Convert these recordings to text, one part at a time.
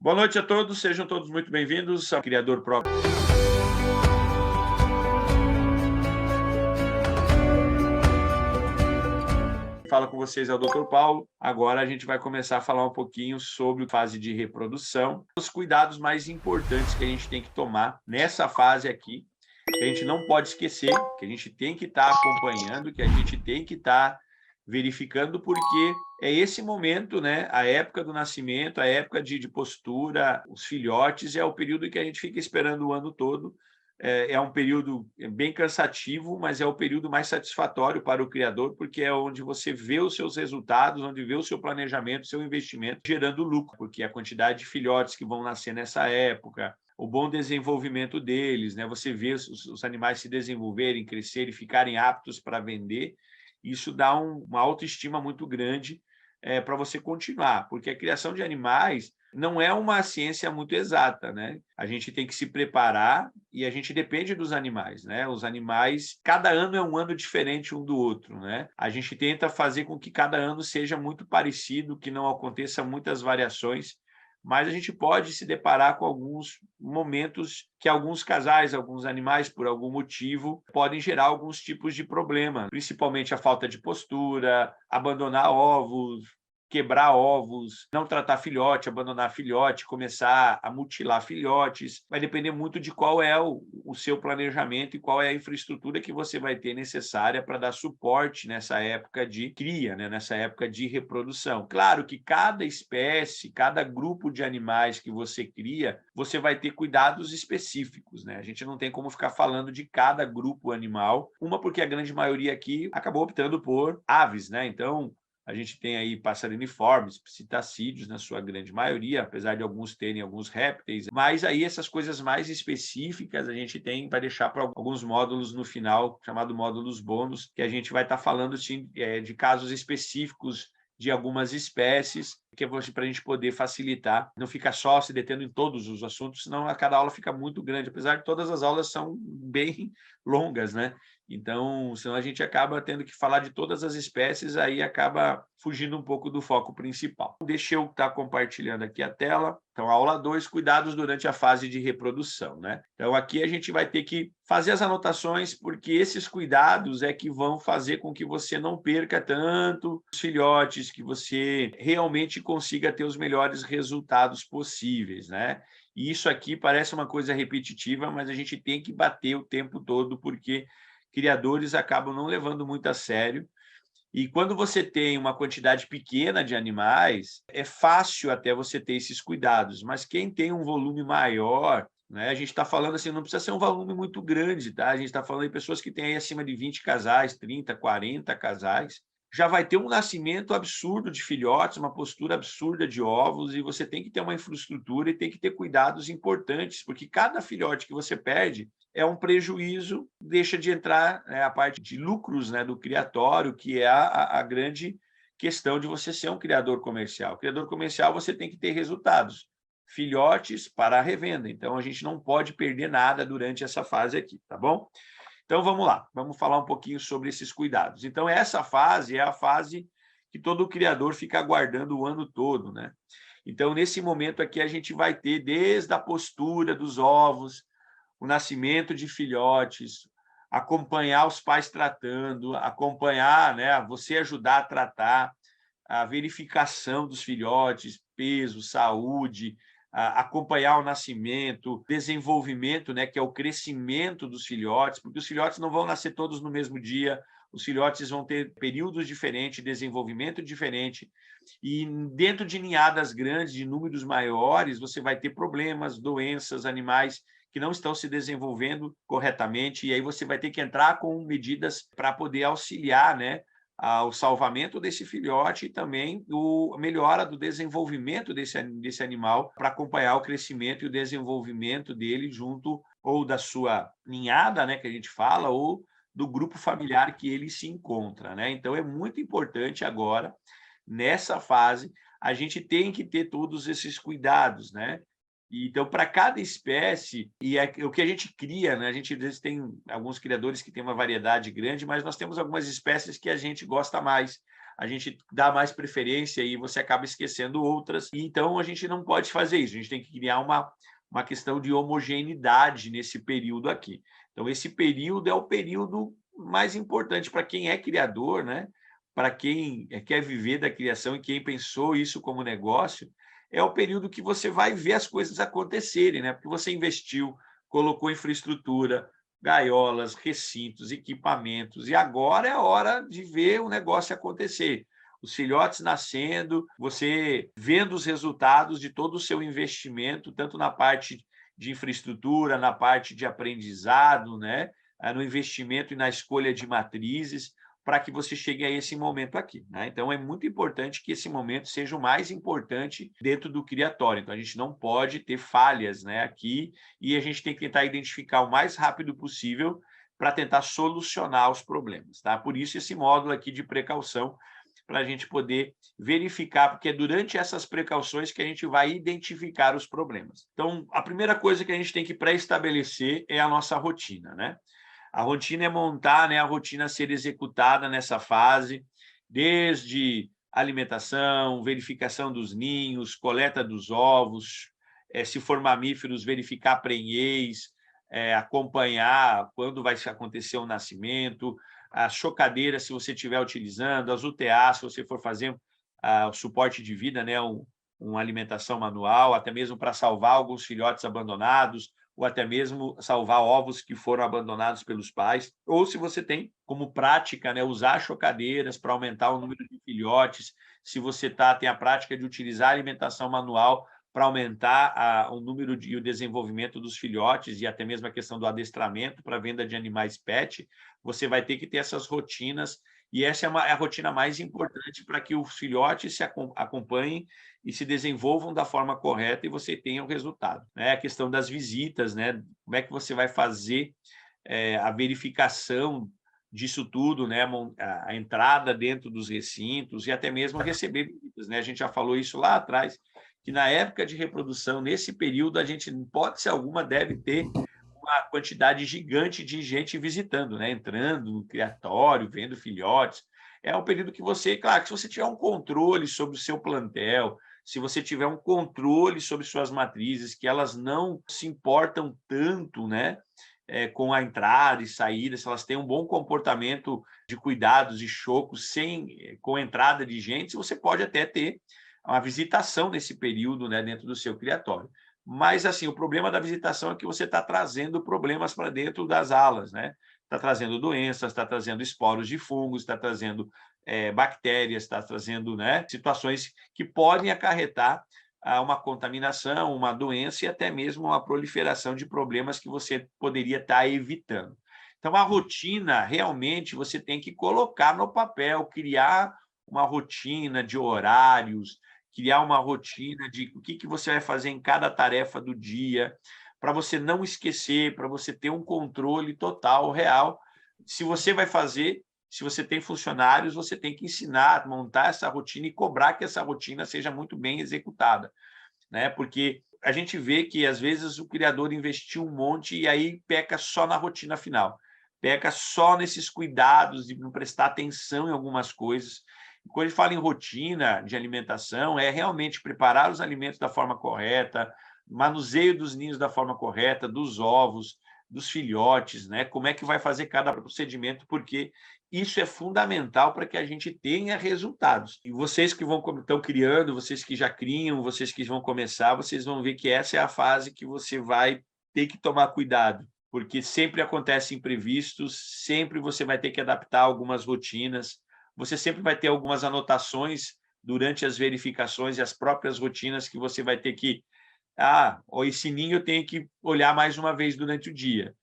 Boa noite a todos, sejam todos muito bem-vindos ao Criador Próprio. Fala com vocês é o Dr. Paulo. Agora a gente vai começar a falar um pouquinho sobre a fase de reprodução, os cuidados mais importantes que a gente tem que tomar nessa fase aqui, que a gente não pode esquecer, que a gente tem que estar acompanhando, que a gente tem que estar verificando, porque é esse momento, né? A época do nascimento, a época de postura, os filhotes, é o período que a gente fica esperando o ano todo. É um período bem cansativo, mas é o período mais satisfatório para o criador, porque é onde você vê os seus resultados, onde vê o seu planejamento, o seu investimento gerando lucro, porque a quantidade de filhotes que vão nascer nessa época, o bom desenvolvimento deles, né? Você vê os animais se desenvolverem, crescerem, ficarem aptos para vender, isso dá uma autoestima muito grande para você continuar, porque a criação de animais não é uma ciência muito exata, né? A gente tem que se preparar e a gente depende dos animais, né? Os animais, cada ano é um ano diferente um do outro, né? A gente tenta fazer com que cada ano seja muito parecido, que não aconteça muitas variações, mas a gente pode se deparar com alguns momentos que alguns casais, alguns animais, por algum motivo, podem gerar alguns tipos de problema, principalmente a falta de postura, abandonar ovos, quebrar ovos, não tratar filhote, abandonar filhote, começar a mutilar filhotes. Vai depender muito de qual é o seu planejamento e qual é a infraestrutura que você vai ter necessária para dar suporte nessa época de cria, né? Nessa época de reprodução. Claro que cada espécie, cada grupo de animais que você cria, você vai ter cuidados específicos, né? A gente não tem como ficar falando de cada grupo animal, porque a grande maioria aqui acabou optando por aves, né? Então, a gente tem aí passeriniformes, psitacídeos na sua grande maioria, apesar de alguns terem alguns répteis, mas aí essas coisas mais específicas a gente tem para deixar para alguns módulos no final, chamado módulos bônus, que a gente vai estar falando sim, de casos específicos de algumas espécies, que é para a gente poder facilitar, não ficar só se detendo em todos os assuntos, senão a cada aula fica muito grande, apesar de todas as aulas são bem longas, né? Então, senão a gente acaba tendo que falar de todas as espécies, aí acaba fugindo um pouco do foco principal. Deixa eu estar compartilhando aqui a tela. Então, aula 2, cuidados durante a fase de reprodução, né? Então, aqui a gente vai ter que fazer as anotações, porque esses cuidados é que vão fazer com que você não perca tanto os filhotes, que você realmente consiga ter os melhores resultados possíveis, né? E isso aqui parece uma coisa repetitiva, mas a gente tem que bater o tempo todo, porque criadores acabam não levando muito a sério. E quando você tem uma quantidade pequena de animais, é fácil até você ter esses cuidados, mas quem tem um volume maior, né, a gente está falando assim, não precisa ser um volume muito grande, tá? A gente está falando de pessoas que têm aí acima de 20 casais, 30, 40 casais, já vai ter um nascimento absurdo de filhotes, uma postura absurda de ovos, e você tem que ter uma infraestrutura e tem que ter cuidados importantes, porque cada filhote que você perde é um prejuízo, deixa de entrar, né, a parte de lucros, né, do criatório, que é a grande questão de você ser um criador comercial. Criador comercial, você tem que ter resultados, filhotes para a revenda. Então, a gente não pode perder nada durante essa fase aqui, tá bom? Então, vamos lá, vamos falar um pouquinho sobre esses cuidados. Então, essa fase é a fase que todo criador fica aguardando o ano todo, né? Então, nesse momento aqui, a gente vai ter desde a postura dos ovos, o nascimento de filhotes, acompanhar os pais tratando, acompanhar, né, você ajudar a tratar, a verificação dos filhotes, peso, saúde, acompanhar o nascimento, desenvolvimento, né, que é o crescimento dos filhotes, porque os filhotes não vão nascer todos no mesmo dia, os filhotes vão ter períodos diferentes, desenvolvimento diferente, e dentro de ninhadas grandes, de números maiores, você vai ter problemas, doenças, animais que não estão se desenvolvendo corretamente, e aí você vai ter que entrar com medidas para poder auxiliar, né, ao salvamento desse filhote e também a melhora do desenvolvimento desse animal para acompanhar o crescimento e o desenvolvimento dele junto ou da sua ninhada, né, que a gente fala, ou do grupo familiar que ele se encontra, né? Então, é muito importante agora, nessa fase, a gente tem que ter todos esses cuidados, né? Então, para cada espécie, e é o que a gente cria, né? A gente às vezes tem alguns criadores que têm uma variedade grande, mas nós temos algumas espécies que a gente gosta mais. a gente dá mais preferência e você acaba esquecendo outras. E, então, a gente não pode fazer isso. A gente tem que criar uma questão de homogeneidade nesse período aqui. Então, esse período é o período mais importante para quem é criador, né? Para quem quer viver da criação e quem pensou isso como negócio, é o período que você vai ver as coisas acontecerem, né? Porque você investiu, colocou infraestrutura, gaiolas, recintos, equipamentos, e agora é a hora de ver o negócio acontecer. Os filhotes nascendo, você vendo os resultados de todo o seu investimento, tanto na parte de infraestrutura, na parte de aprendizado, né? No investimento e na escolha de matrizes, para que você chegue a esse momento aqui, né? Então, é muito importante que esse momento seja o mais importante dentro do criatório. Então, a gente não pode ter falhas, né, aqui, e a gente tem que tentar identificar o mais rápido possível para tentar solucionar os problemas, tá? Por isso, esse módulo aqui de precaução, para a gente poder verificar, porque é durante essas precauções que a gente vai identificar os problemas. Então, a primeira coisa que a gente tem que pré-estabelecer é a nossa rotina, né? A rotina é montar, né, a rotina a ser executada nessa fase, desde alimentação, verificação dos ninhos, coleta dos ovos, se for mamíferos, verificar prenhez, acompanhar quando vai acontecer o nascimento, as chocadeiras, se você estiver utilizando, as UTA, se você for fazer o suporte de vida, né, uma alimentação manual, até mesmo para salvar alguns filhotes abandonados, ou até mesmo salvar ovos que foram abandonados pelos pais, ou se você tem como prática, né, usar chocadeiras para aumentar o número de filhotes, se você tem a prática de utilizar a alimentação manual para aumentar o número e o desenvolvimento dos filhotes e até mesmo a questão do adestramento para venda de animais pet, você vai ter que ter essas rotinas, e essa é a rotina mais importante para que os filhotes se acompanhem e se desenvolvam da forma correta e você tenha o resultado, né? A questão das visitas, né? Como é que você vai fazer a verificação disso tudo, né? A entrada dentro dos recintos e até mesmo receber visitas, né? A gente já falou isso lá atrás, que na época de reprodução, nesse período, a gente, em hipótese alguma, deve ter uma quantidade gigante de gente visitando, né? Entrando no criatório, vendo filhotes. É um período que você, claro, que se você tiver um controle sobre o seu plantel, se você tiver um controle sobre suas matrizes, que elas não se importam tanto, né, com a entrada e saída, se elas têm um bom comportamento de cuidados e chocos com a entrada de gente, você pode até ter uma visitação nesse período, né, dentro do seu criatório. Mas, assim, o problema da visitação é que você está trazendo problemas para dentro das alas, né? Está trazendo doenças, está trazendo esporos de fungos, está trazendo bactérias, está trazendo, né, situações que podem acarretar uma contaminação, uma doença e até mesmo uma proliferação de problemas que você poderia estar evitando. Então, a rotina, realmente, você tem que colocar no papel, criar uma rotina de horários, criar uma rotina de o que você vai fazer em cada tarefa do dia, para você não esquecer, para você ter um controle total, real. Se você vai fazer, se você tem funcionários, você tem que ensinar, montar essa rotina e cobrar que essa rotina seja muito bem executada, né? Porque a gente vê que, às vezes, o criador investiu um monte e aí peca só na rotina final, peca só nesses cuidados de não prestar atenção em algumas coisas. Quando a gente fala em rotina de alimentação, é realmente preparar os alimentos da forma correta, manuseio dos ninhos da forma correta, dos ovos, dos filhotes, né? Como é que vai fazer cada procedimento, porque isso é fundamental para que a gente tenha resultados. E vocês que estão criando, vocês que já criam, vocês que vão começar, vocês vão ver que essa é a fase que você vai ter que tomar cuidado, porque sempre acontecem imprevistos, sempre você vai ter que adaptar algumas rotinas, você sempre vai ter algumas anotações durante as verificações e as próprias rotinas que você vai ter que esse ninho eu tenho que olhar mais uma vez durante o dia.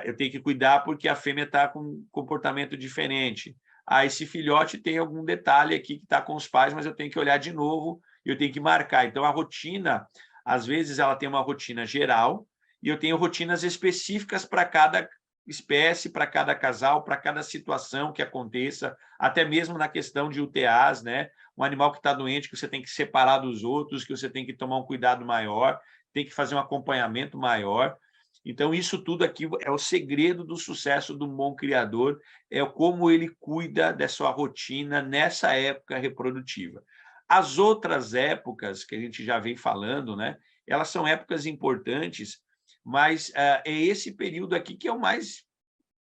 Eu tenho que cuidar porque a fêmea está com um comportamento diferente. Esse filhote tem algum detalhe aqui que está com os pais, mas eu tenho que olhar de novo e eu tenho que marcar. Então, a rotina, às vezes, ela tem uma rotina geral e eu tenho rotinas específicas para cada espécie, para cada casal, para cada situação que aconteça, até mesmo na questão de UTAs, né? Um animal que está doente, que você tem que separar dos outros, que você tem que tomar um cuidado maior, tem que fazer um acompanhamento maior. Então, isso tudo aqui é o segredo do sucesso do bom criador, é como ele cuida da sua rotina nessa época reprodutiva. As outras épocas que a gente já vem falando, né, elas são épocas importantes, mas é esse período aqui que é o mais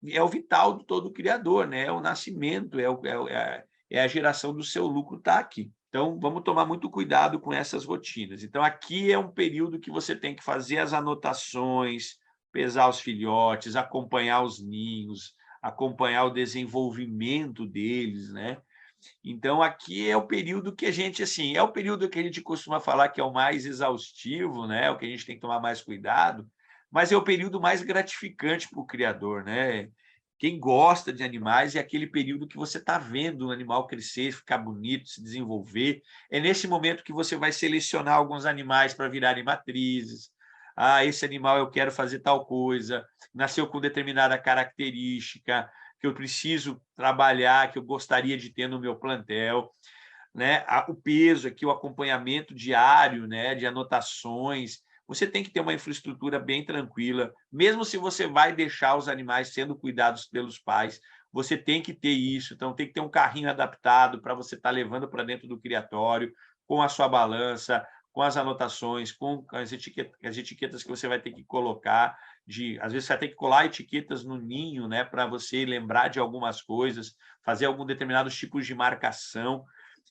é o vital de todo criador, né? É o nascimento, é a geração do seu lucro está aqui. Então, vamos tomar muito cuidado com essas rotinas. Então, aqui é um período que você tem que fazer as anotações, pesar os filhotes, acompanhar os ninhos, acompanhar o desenvolvimento deles, né? Então, aqui é o período que a gente, assim, é o período que a gente costuma falar que é o mais exaustivo, né? O que a gente tem que tomar mais cuidado, mas é o período mais gratificante para o criador, né? Quem gosta de animais é aquele período que você está vendo o animal crescer, ficar bonito, se desenvolver. É nesse momento que você vai selecionar alguns animais para virarem matrizes. Ah, esse animal eu quero fazer tal coisa, nasceu com determinada característica, que eu preciso trabalhar, que eu gostaria de ter no meu plantel, né? O peso aqui, o acompanhamento diário, né? De anotações. Você tem que ter uma infraestrutura bem tranquila, mesmo se você vai deixar os animais sendo cuidados pelos pais, você tem que ter isso. Então, tem que ter um carrinho adaptado para você estar levando para dentro do criatório, com a sua balança, com as anotações, com as etiquetas que você vai ter que colocar. Às vezes, você vai ter que colar etiquetas no ninho, né, para você lembrar de algumas coisas, fazer algum determinados tipos de marcação.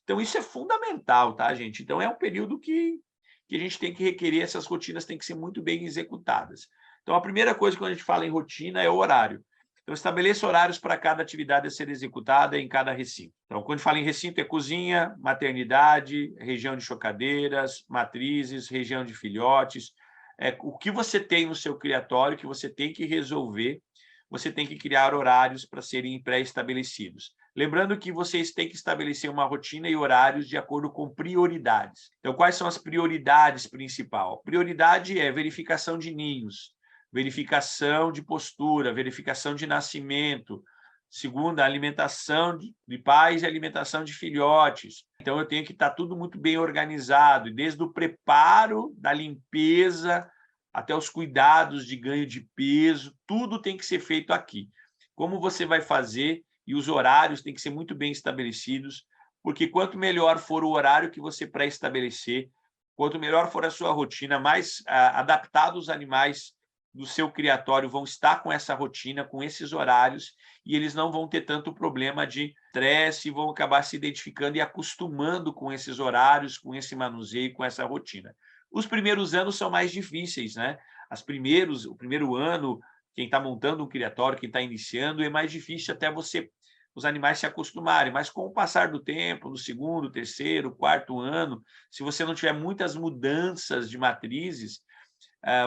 Então, isso é fundamental, tá, gente? Então, é um período que a gente tem que requerer, essas rotinas têm que ser muito bem executadas. Então, a primeira coisa quando a gente fala em rotina é o horário. Então, estabeleça horários para cada atividade a ser executada em cada recinto. Então, quando a gente fala em recinto, é cozinha, maternidade, região de chocadeiras, matrizes, região de filhotes. O que você tem no seu criatório que você tem que resolver, você tem que criar horários para serem pré-estabelecidos. Lembrando que vocês têm que estabelecer uma rotina e horários de acordo com prioridades. Então, quais são as prioridades principais? Prioridade é verificação de ninhos, verificação de postura, verificação de nascimento. Segunda, alimentação de pais e alimentação de filhotes. Então, eu tenho que estar tudo muito bem organizado, desde o preparo da limpeza até os cuidados de ganho de peso, tudo tem que ser feito aqui. Como você vai fazer e os horários têm que ser muito bem estabelecidos, porque quanto melhor for o horário que você pré-estabelecer, quanto melhor for a sua rotina, mais adaptados os animais do seu criatório vão estar com essa rotina, com esses horários, e eles não vão ter tanto problema de estresse, vão acabar se identificando e acostumando com esses horários, com esse manuseio, com essa rotina. Os primeiros anos são mais difíceis, né? O primeiro ano, quem está montando um criatório, quem está iniciando, é mais difícil até os animais se acostumarem, mas com o passar do tempo, no segundo, terceiro, quarto ano, se você não tiver muitas mudanças de matrizes,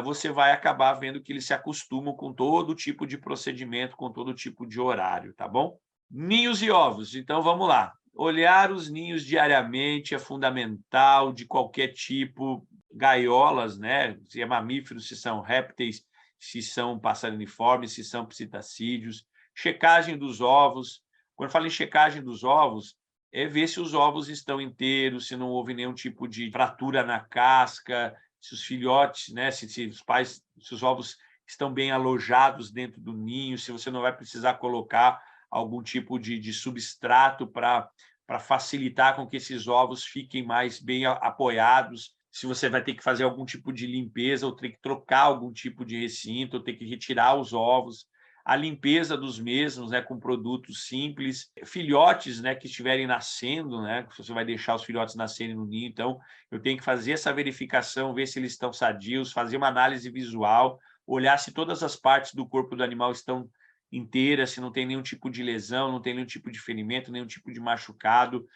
você vai acabar vendo que eles se acostumam com todo tipo de procedimento, com todo tipo de horário, tá bom? Ninhos e ovos, então vamos lá. Olhar os ninhos diariamente é fundamental, de qualquer tipo, gaiolas, né? Se é mamífero, se são répteis, se são passeriformes, se são psitacídeos. Checagem dos ovos. Quando falo em checagem dos ovos, é ver se os ovos estão inteiros, se não houve nenhum tipo de fratura na casca, se os filhotes, né? Se os pais, se os ovos estão bem alojados dentro do ninho, se você não vai precisar colocar algum tipo de substrato para facilitar com que esses ovos fiquem mais bem apoiados, se você vai ter que fazer algum tipo de limpeza ou ter que trocar algum tipo de recinto, ou ter que retirar os ovos, a limpeza dos mesmos, né, com produtos simples, filhotes, né, que estiverem nascendo, né, você vai deixar os filhotes nascerem no ninho, então eu tenho que fazer essa verificação, ver se eles estão sadios, fazer uma análise visual, olhar se todas as partes do corpo do animal estão inteiras, se não tem nenhum tipo de lesão, não tem nenhum tipo de ferimento, nenhum tipo de machucado,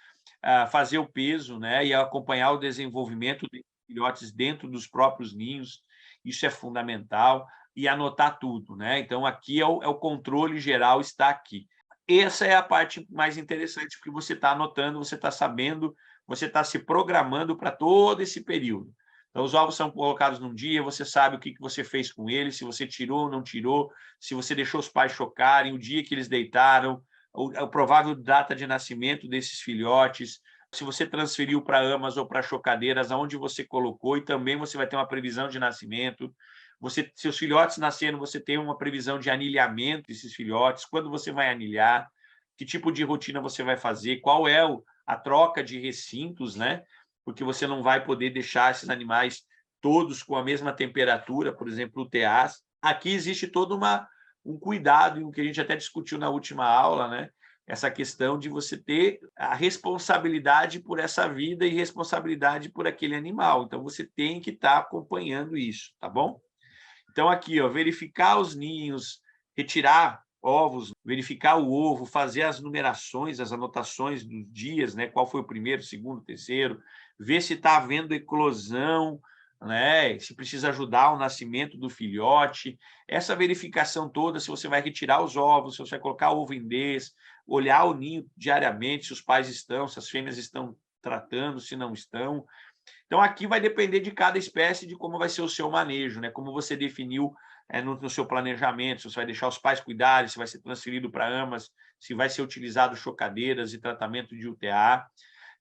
fazer o peso, né, e acompanhar o desenvolvimento dos filhotes dentro dos próprios ninhos, isso é fundamental, e anotar tudo, né? Então, aqui é o controle geral, está aqui. Essa é a parte mais interessante, porque você está anotando, você está sabendo, você está se programando para todo esse período. Então, os ovos são colocados num dia, você sabe o que você fez com eles, se você tirou ou não tirou, se você deixou os pais chocarem, o dia que eles deitaram, a provável data de nascimento desses filhotes, se você transferiu para amas ou para chocadeiras, aonde você colocou, e também você vai ter uma previsão de nascimento. Seus filhotes nascendo, você tem uma previsão de anilhamento desses filhotes, quando você vai anilhar, que tipo de rotina você vai fazer, qual é a troca de recintos, né? Porque você não vai poder deixar esses animais todos com a mesma temperatura, por exemplo, UTAs. Aqui existe todo um cuidado, e o que a gente até discutiu na última aula, né? Essa questão de você ter a responsabilidade por essa vida e responsabilidade por aquele animal. Então, você tem que estar acompanhando isso, tá bom? Então, aqui, ó, verificar os ninhos, retirar ovos, verificar o ovo, fazer as numerações, as anotações dos dias, né? Qual foi o primeiro, segundo, terceiro, ver se está havendo eclosão, né? Se precisa ajudar o nascimento do filhote. Essa verificação toda, se você vai retirar os ovos, se você vai colocar ovo em dez, olhar o ninho diariamente, se os pais estão, se as fêmeas estão tratando, se não estão. Então, aqui vai depender de cada espécie, de como vai ser o seu manejo, né? Como você definiu no seu planejamento, se você vai deixar os pais cuidarem, se vai ser transferido para amas, se vai ser utilizado chocadeiras e tratamento de UTA.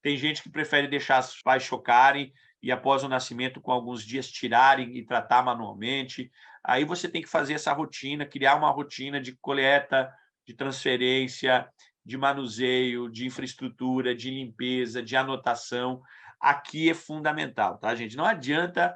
Tem gente que prefere deixar os pais chocarem e, após o nascimento, com alguns dias, tirarem e tratar manualmente. Aí você tem que fazer essa rotina, criar uma rotina de coleta, de transferência, de manuseio, de infraestrutura, de limpeza, de anotação. Aqui é fundamental, tá, gente? Não adianta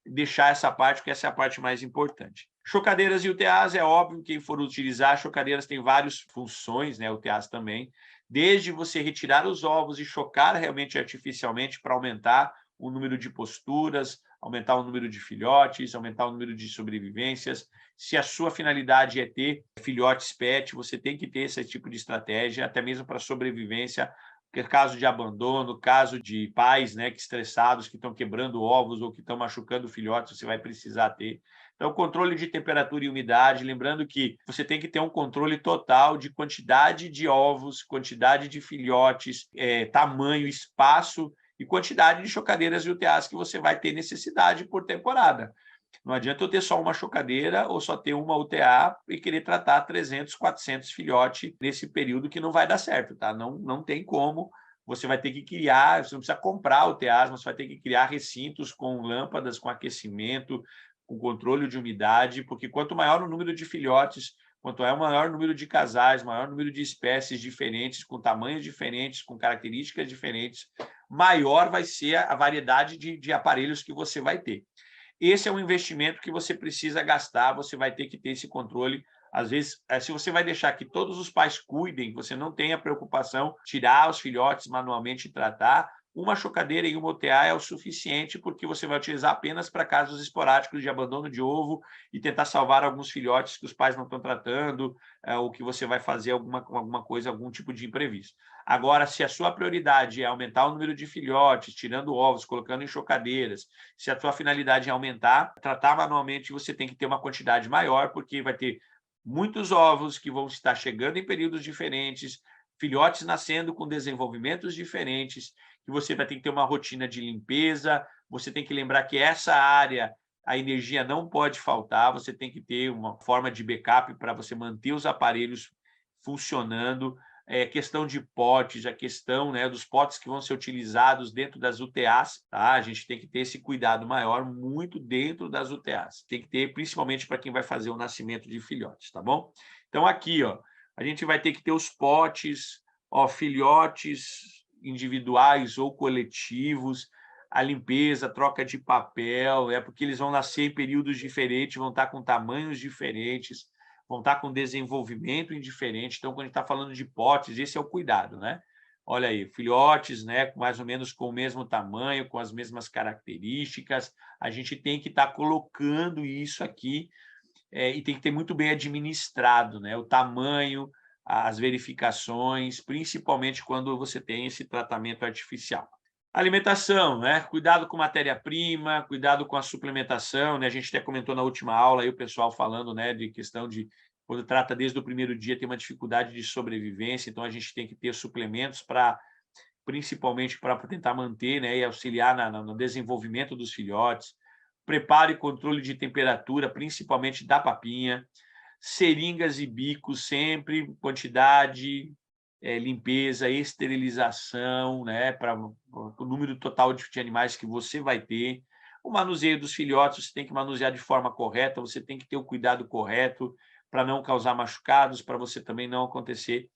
deixar essa parte, porque essa é a parte mais importante. Chocadeiras e UTAs, é óbvio, quem for utilizar, chocadeiras tem várias funções, né? UTAs também, desde você retirar os ovos e chocar realmente artificialmente para aumentar o número de posturas, aumentar o número de filhotes, aumentar o número de sobrevivências. Se a sua finalidade é ter filhotes pet, você tem que ter esse tipo de estratégia, até mesmo para sobrevivência, porque caso de abandono, caso de pais, né, que estressados, que estão quebrando ovos ou que estão machucando filhotes, você vai precisar ter. Então, controle de temperatura e umidade, lembrando que você tem que ter um controle total de quantidade de ovos, quantidade de filhotes, tamanho, espaço e quantidade de chocadeiras e UTAs que você vai ter necessidade por temporada. Não adianta eu ter só uma chocadeira ou só ter uma UTA e querer tratar 300, 400 filhotes nesse período, que não vai dar certo, tá? Não tem como. Você vai ter que criar, você não precisa comprar UTAs, mas você vai ter que criar recintos com lâmpadas, com aquecimento, com controle de umidade, porque quanto maior o número de filhotes, quanto é o maior número de casais, maior número de espécies diferentes, com tamanhos diferentes, com características diferentes, maior vai ser a variedade de aparelhos que você vai ter. Esse é um investimento que você precisa gastar, você vai ter que ter esse controle. Às vezes, se você vai deixar que todos os pais cuidem, você não tenha preocupação, tirar os filhotes manualmente e tratar, uma chocadeira e uma OTA é o suficiente, porque você vai utilizar apenas para casos esporádicos de abandono de ovo e tentar salvar alguns filhotes que os pais não estão tratando, ou que você vai fazer alguma coisa, algum tipo de imprevisto. Agora, se a sua prioridade é aumentar o número de filhotes, tirando ovos, colocando em chocadeiras, se a sua finalidade é aumentar, tratar manualmente, você tem que ter uma quantidade maior, porque vai ter muitos ovos que vão estar chegando em períodos diferentes, filhotes nascendo com desenvolvimentos diferentes, que você vai ter que ter uma rotina de limpeza, você tem que lembrar que essa área, a energia não pode faltar, você tem que ter uma forma de backup para você manter os aparelhos funcionando, questão de potes, a questão, né, dos potes que vão ser utilizados dentro das UTAs, tá? A gente tem que ter esse cuidado maior muito dentro das UTAs. Tem que ter, principalmente para quem vai fazer o nascimento de filhotes, tá bom? Então, aqui, ó, a gente vai ter que ter os potes, ó, filhotes individuais ou coletivos, a limpeza, a troca de papel, porque eles vão nascer em períodos diferentes, vão estar com tamanhos diferentes, vão estar com desenvolvimento indiferente. Então, quando a gente está falando de potes, esse é o cuidado, né? Olha aí, filhotes, né, mais ou menos com o mesmo tamanho, com as mesmas características, a gente tem que estar colocando isso aqui, e tem que ter muito bem administrado, né? O tamanho, as verificações, principalmente quando você tem esse tratamento artificial. Alimentação, né? Cuidado com matéria-prima, cuidado com a suplementação, né? A gente até comentou na última aula aí o pessoal falando, né, de questão de quando trata desde o primeiro dia tem uma dificuldade de sobrevivência, então a gente tem que ter suplementos para, principalmente para tentar manter, né, e auxiliar no desenvolvimento dos filhotes. Preparo e controle de temperatura, principalmente da papinha. Seringas e bicos sempre, quantidade, limpeza, esterilização, né, para o número total de animais que você vai ter. O manuseio dos filhotes, você tem que manusear de forma correta, você tem que ter o cuidado correto para não causar machucados, para você também não acontecer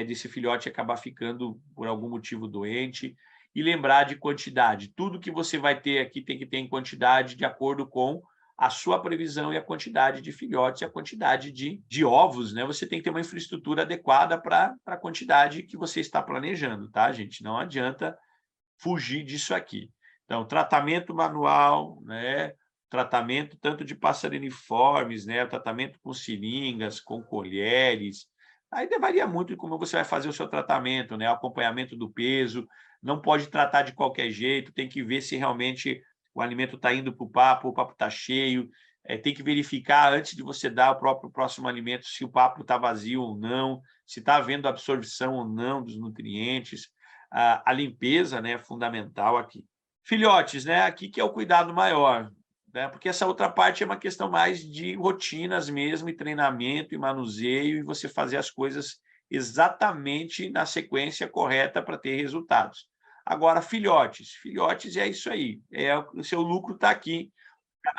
desse filhote acabar ficando, por algum motivo, doente. E lembrar de quantidade. Tudo que você vai ter aqui tem que ter em quantidade de acordo com a sua previsão e a quantidade de filhotes e a quantidade de ovos, né? Você tem que ter uma infraestrutura adequada para a quantidade que você está planejando, tá, gente? Não adianta fugir disso aqui. Então, tratamento manual, né? Tratamento tanto de passeriniformes, né? Tratamento com seringas, com colheres. Aí varia muito de como você vai fazer o seu tratamento, né? Acompanhamento do peso. Não pode tratar de qualquer jeito, tem que ver se realmente o alimento está indo para o papo está cheio. Tem que verificar antes de você dar o próximo alimento se o papo está vazio ou não, se está havendo absorção ou não dos nutrientes. A limpeza, né, é fundamental aqui. Filhotes, né, aqui que é o cuidado maior, né, porque essa outra parte é uma questão mais de rotinas mesmo, e treinamento, e manuseio, e você fazer as coisas exatamente na sequência correta para ter resultados. Agora, filhotes é isso aí, o seu lucro está aqui.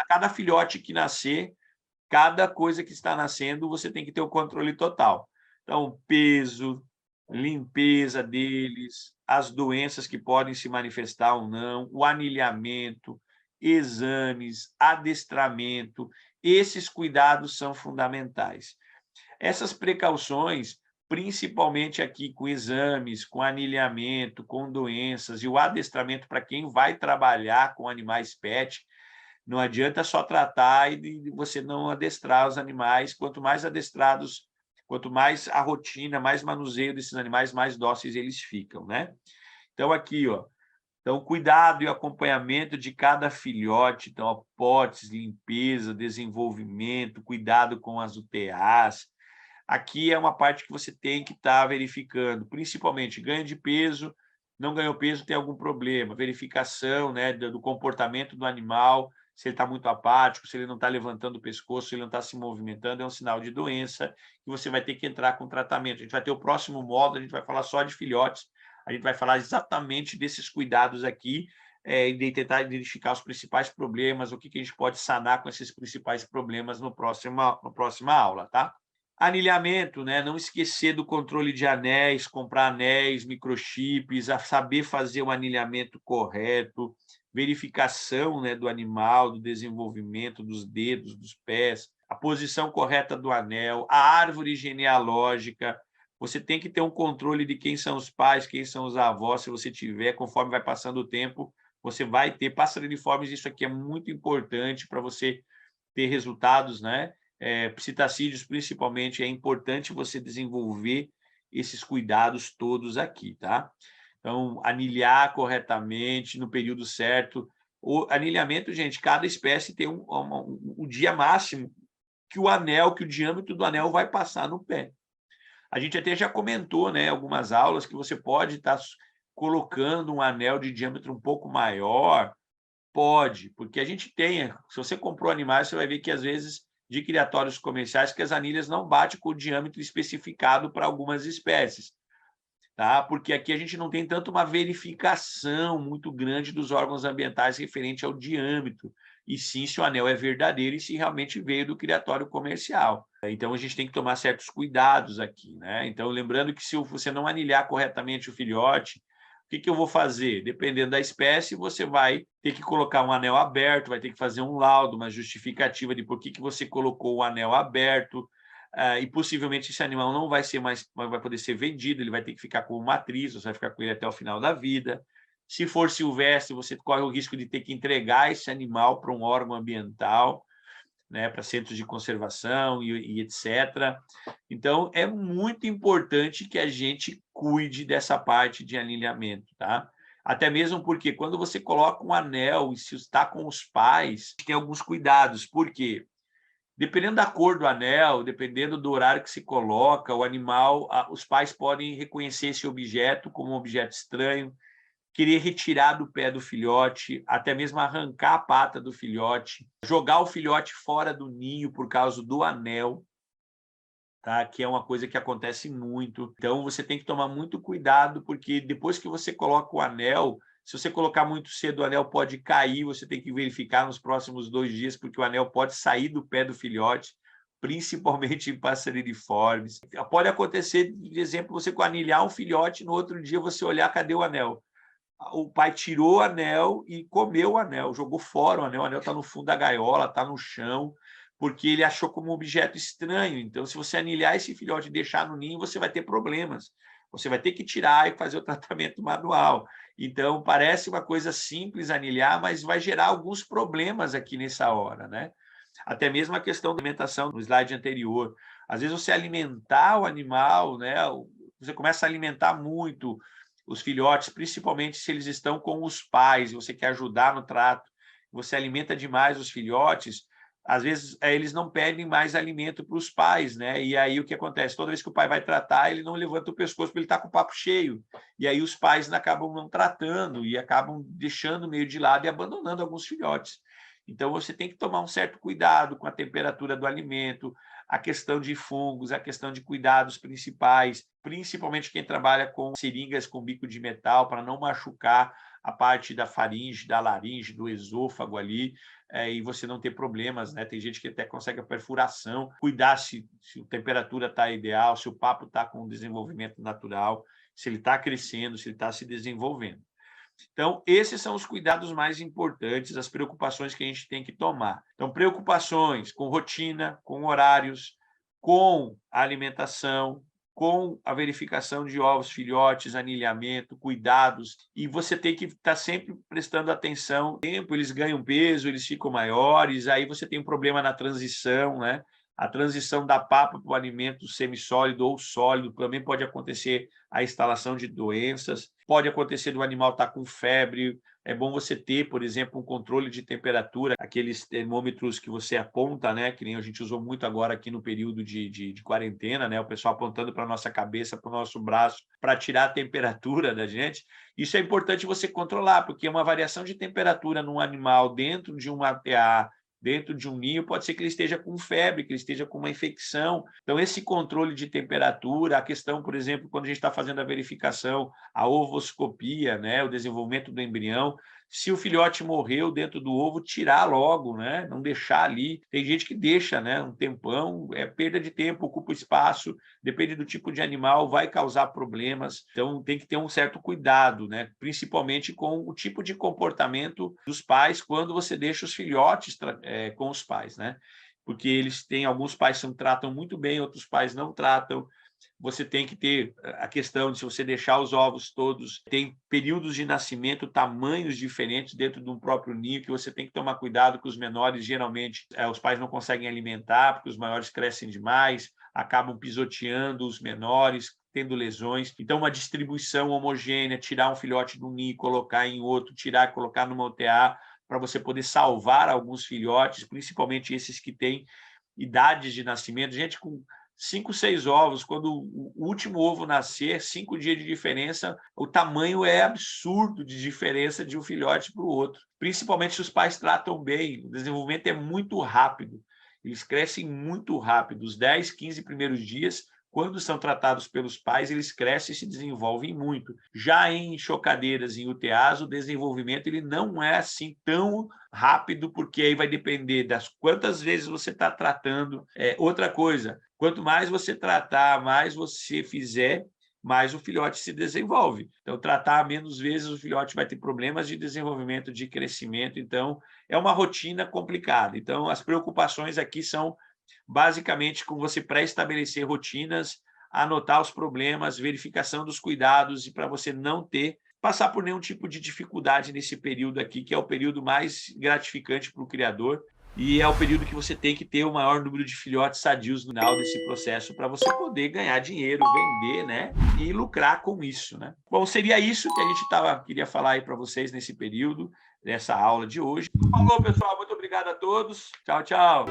Cada filhote que nascer, cada coisa que está nascendo, você tem que ter o controle total. Então, peso, limpeza deles, as doenças que podem se manifestar ou não, o anilhamento, exames, adestramento, esses cuidados são fundamentais. Essas precauções, principalmente aqui com exames, com anilhamento, com doenças e o adestramento para quem vai trabalhar com animais pet, não adianta só tratar e você não adestrar os animais. Quanto mais adestrados, quanto mais a rotina, mais manuseio desses animais, mais dóceis eles ficam, né? Então, aqui, ó. Então, cuidado e acompanhamento de cada filhote. Então, ó, potes, limpeza, desenvolvimento, cuidado com as UTAs. Aqui é uma parte que você tem que estar verificando, principalmente ganho de peso, não ganhou peso, tem algum problema, verificação, né, do comportamento do animal, se ele está muito apático, se ele não está levantando o pescoço, se ele não está se movimentando, é um sinal de doença, e você vai ter que entrar com tratamento. A gente vai ter o próximo módulo, a gente vai falar só de filhotes, a gente vai falar exatamente desses cuidados aqui, e tentar identificar os principais problemas, o que a gente pode sanar com esses principais problemas na próxima aula, tá? Anilhamento, né? Não esquecer do controle de anéis, comprar anéis, microchips, a saber fazer o anilhamento correto, verificação, né, do animal, do desenvolvimento dos dedos, dos pés, a posição correta do anel, a árvore genealógica. Você tem que ter um controle de quem são os pais, quem são os avós, se você tiver, conforme vai passando o tempo, você vai ter passeriniformes. Isso aqui é muito importante para você ter resultados, né? Psitacídeos, principalmente, é importante você desenvolver esses cuidados todos aqui, tá? Então, anilhar corretamente, no período certo. O anilhamento, gente, cada espécie tem um dia máximo que que o diâmetro do anel vai passar no pé. A gente até já comentou, né, algumas aulas, que você pode estar colocando um anel de diâmetro um pouco maior. Pode, porque a gente tem, se você comprou animais, você vai ver que às vezes de criatórios comerciais que as anilhas não batem com o diâmetro especificado para algumas espécies, tá? Porque aqui a gente não tem tanto uma verificação muito grande dos órgãos ambientais referente ao diâmetro, e sim se o anel é verdadeiro e se realmente veio do criatório comercial. Então a gente tem que tomar certos cuidados aqui, né? Então, lembrando que se você não anilhar corretamente o filhote, o que eu vou fazer? Dependendo da espécie, você vai ter que colocar um anel aberto, vai ter que fazer um laudo, uma justificativa de por que você colocou o anel aberto, e possivelmente esse animal não vai poder ser vendido, ele vai ter que ficar como matriz, você vai ficar com ele até o final da vida. Se for silvestre, você corre o risco de ter que entregar esse animal para um órgão ambiental, né, para centros de conservação e etc. Então, é muito importante que a gente cuide dessa parte de alinhamento, tá? Até mesmo porque quando você coloca um anel e se está com os pais, tem alguns cuidados. Por quê? Dependendo da cor do anel, dependendo do horário que se coloca, o animal, os pais podem reconhecer esse objeto como um objeto estranho, querer retirar do pé do filhote, até mesmo arrancar a pata do filhote, jogar o filhote fora do ninho por causa do anel, tá? Que é uma coisa que acontece muito. Então, você tem que tomar muito cuidado, porque depois que você coloca o anel, Se você colocar muito cedo, o anel pode cair, você tem que verificar nos próximos 2 dias, porque o anel pode sair do pé do filhote, principalmente em passeriniformes. Pode acontecer, de exemplo, você anilhar um filhote, no outro dia você olhar, cadê o anel? O pai tirou o anel e comeu o anel, jogou fora o anel está no fundo da gaiola, está no chão, porque ele achou como um objeto estranho. Então, se você anilhar esse filhote e deixar no ninho, você vai ter problemas. Você vai ter que tirar e fazer o tratamento manual. Então, parece uma coisa simples anilhar, mas vai gerar alguns problemas aqui nessa hora, né? Até mesmo a questão da alimentação no slide anterior. Às vezes, você alimentar o animal, né? Você começa a alimentar muito os filhotes, principalmente se eles estão com os pais, e você quer ajudar no trato, você alimenta demais os filhotes, às vezes eles não pedem mais alimento para os pais, né? E aí o que acontece? Toda vez que o pai vai tratar, ele não levanta o pescoço porque ele está com o papo cheio. E aí os pais acabam não tratando e acabam deixando meio de lado e abandonando alguns filhotes. Então você tem que tomar um certo cuidado com a temperatura do alimento, a questão de fungos, a questão de cuidados principais, principalmente quem trabalha com seringas com bico de metal, para não machucar a parte da faringe, da laringe, do esôfago ali, e você não ter problemas, né? Tem gente que até consegue a perfuração, cuidar se a temperatura está ideal, se o papo está com desenvolvimento natural, se ele está crescendo, se ele está se desenvolvendo. Então, esses são os cuidados mais importantes, as preocupações que a gente tem que tomar. Então, preocupações com rotina, com horários, com a alimentação, com a verificação de ovos, filhotes, anilhamento, cuidados, e você tem que estar sempre prestando atenção. Tempo, eles ganham peso, eles ficam maiores, aí você tem um problema na transição, né? A transição da papa para o alimento semissólido ou sólido também pode acontecer a instalação de doenças, pode acontecer do animal estar com febre. É bom você ter, por exemplo, um controle de temperatura, aqueles termômetros que você aponta, né? Que nem a gente usou muito agora aqui no período de quarentena, né? O pessoal apontando para a nossa cabeça, para o nosso braço, para tirar a temperatura da gente. Isso é importante você controlar, porque uma variação de temperatura num animal dentro de um ATA, dentro de um ninho, pode ser que ele esteja com febre, que ele esteja com uma infecção. Então, esse controle de temperatura, a questão, por exemplo, quando a gente está fazendo a verificação, a ovoscopia, né, o desenvolvimento do embrião, se o filhote morreu dentro do ovo, tirar logo, né, não deixar ali. Tem gente que deixa, né, um tempão, é perda de tempo, ocupa espaço, depende do tipo de animal, vai causar problemas. Então, tem que ter um certo cuidado, né, principalmente com o tipo de comportamento dos pais quando você deixa os filhotes com os pais, né? Porque eles têm, alguns pais tratam muito bem, outros pais não tratam. Você tem que ter a questão de, se você deixar os ovos todos, tem períodos de nascimento, tamanhos diferentes dentro de um próprio ninho, que você tem que tomar cuidado, que os menores, geralmente, os pais não conseguem alimentar, porque os maiores crescem demais, acabam pisoteando os menores, tendo lesões. Então, uma distribuição homogênea, tirar um filhote de um ninho, colocar em outro, tirar e colocar numa OTA, para você poder salvar alguns filhotes, principalmente esses que têm idades de nascimento. Gente com 5, 6 ovos, quando o último ovo nascer, 5 dias de diferença, o tamanho é absurdo de diferença de um filhote para o outro. Principalmente se os pais tratam bem, o desenvolvimento é muito rápido. Eles crescem muito rápido. Os 10, 15 primeiros dias, quando são tratados pelos pais, eles crescem e se desenvolvem muito. Já em chocadeiras, em UTAs, o desenvolvimento ele não é assim tão rápido, porque aí vai depender das quantas vezes você está tratando. Outra coisa, quanto mais você tratar, mais você fizer, mais o filhote se desenvolve. Então, tratar menos vezes, o filhote vai ter problemas de desenvolvimento, de crescimento. Então, é uma rotina complicada. Então, as preocupações aqui são basicamente com você pré-estabelecer rotinas, anotar os problemas, verificação dos cuidados, e para você não passar por nenhum tipo de dificuldade nesse período aqui, que é o período mais gratificante para o criador, e é o período que você tem que ter o maior número de filhotes sadios no final desse processo, para você poder ganhar dinheiro, vender, né, e lucrar com isso, né? Bom, seria isso que a gente queria falar aí para vocês nesse período, nessa aula de hoje. Falou, pessoal, muito obrigado a todos. Tchau, tchau.